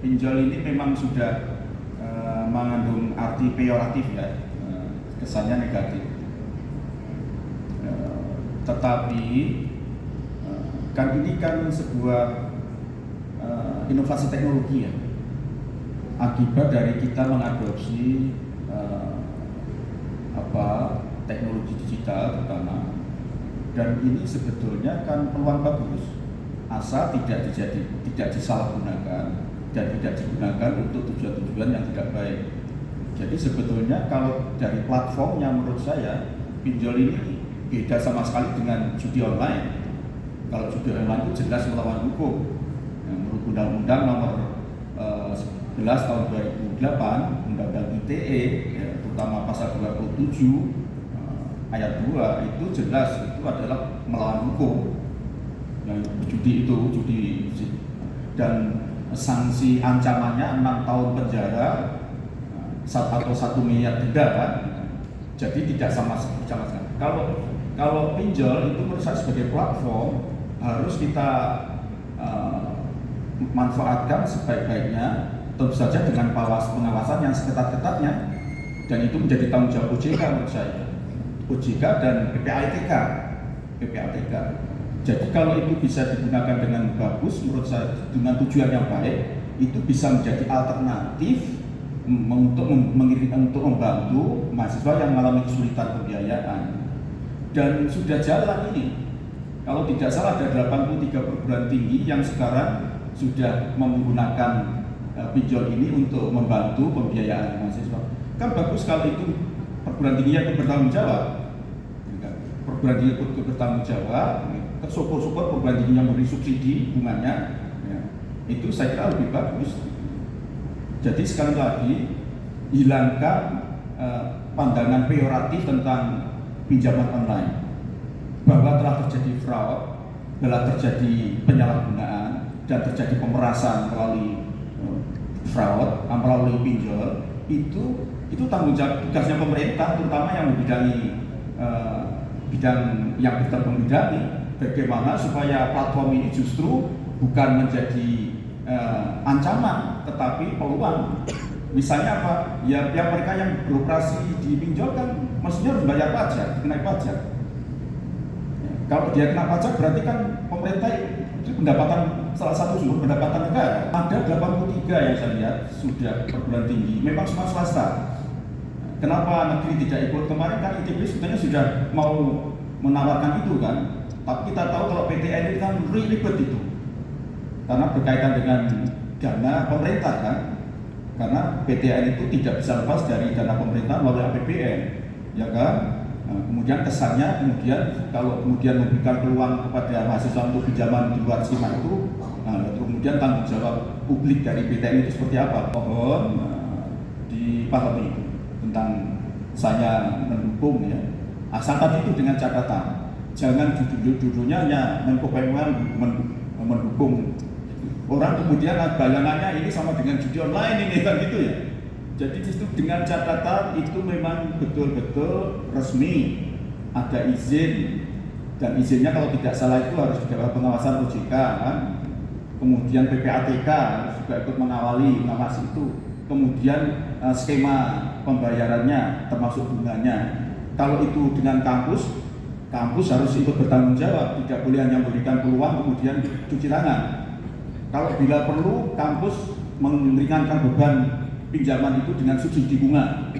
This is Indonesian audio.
pinjol ini memang sudah mengandung arti peyoratif ya, kesannya negatif. Tetapi kan ini kan sebuah inovasi teknologi ya, akibat dari kita mengadopsi teknologi digital terutama, dan ini sebetulnya kan peluang bagus asal tidak disalahgunakan dan tidak digunakan untuk tujuan-tujuan yang tidak baik. Jadi sebetulnya kalau dari platformnya menurut saya pinjol ini beda sama sekali dengan judi online. Kalau judi online itu jelas melawan hukum. Menurut Undang-Undang Nomor 11 Tahun 2008, Undang-Undang ITE, ya, terutama pasal 27 ayat 2 itu jelas itu adalah melawan hukum. Yang judi itu dan sanksi ancamannya 6 tahun penjara atau 1 miliar denda kan. Jadi tidak sama sekali. Kalau pinjol itu menurut saya sebagai platform harus kita manfaatkan sebaik-baiknya, tentu saja dengan pengawasan yang seketat-ketatnya, dan itu menjadi tanggung jawab OJK menurut saya. OJK dan PPATK. Jadi kalau itu bisa digunakan dengan bagus, menurut saya dengan tujuan yang baik, itu bisa menjadi alternatif untuk membantu mahasiswa yang mengalami kesulitan pembiayaan. Dan sudah jalan ini. Kalau tidak salah ada 83 perguruan tinggi yang sekarang sudah menggunakan pinjol ini untuk membantu pembiayaan mahasiswa. Kan bagus kalau itu perguruan tinggi yang bertanggung jawab. Perguruan tinggi ikut bertanggung jawab, syukur-syukur perguruan tinggi yang memberi subsidi bunganya, ya, itu saya kira lebih bagus. Jadi sekali lagi hilangkan pandangan peyoratif tentang pinjaman online, bahwa telah terjadi fraud, telah terjadi penyalahgunaan dan terjadi pemerasan melalui fraud, melalui pinjol. Itu tanggung jawab tugasnya pemerintah, terutama yang membidangi bidang yang membidangi bagaimana supaya platform ini justru bukan menjadi ancaman tetapi peluang. Misalnya apa? Ya mereka yang beroperasi di pinjol kan mestinya harus bayar pajak, dikenai pajak. Ya, kalau dia kena pajak berarti kan pemerintah itu pendapatan, salah satu sumber pendapatan negara. Ada 83 yang saya lihat sudah perguruan tinggi, memang semua swasta. Kenapa negeri tidak ikut? Kemarin kan ITB sebetulnya sudah mau menawarkan itu kan, tapi kita tahu kalau PTN itu kan ribet itu, karena berkaitan dengan dana pemerintah kan, karena PTN itu tidak bisa lepas dari dana pemerintah melalui APBN, ya kan? Nah, kemudian kesannya kalau memberikan peluang kepada mahasiswa untuk pinjaman di luar skema itu, kemudian tanggung jawab publik dari PTN itu seperti apa? Mohon dipahami itu. Tentang saya mendukung ya, asal tadi itu dengan catatan jangan judulnya hanya Menko PMK mendukung orang, kemudian bayangannya ini sama dengan judi online ini kan gitu ya. Jadi itu dengan catatan itu memang betul-betul resmi, ada izin, dan izinnya kalau tidak salah itu harus di bawah pengawasan OJK kan. Kemudian PPATK harus juga ikut mengawasi itu. Kemudian skema pembayarannya termasuk bunganya. Kalau itu dengan kampus harus ikut bertanggung jawab, tidak boleh hanya memberikan peluang kemudian cuci tangan. Kalau bila perlu kampus meringankan beban pinjaman itu dengan subsidi bunga.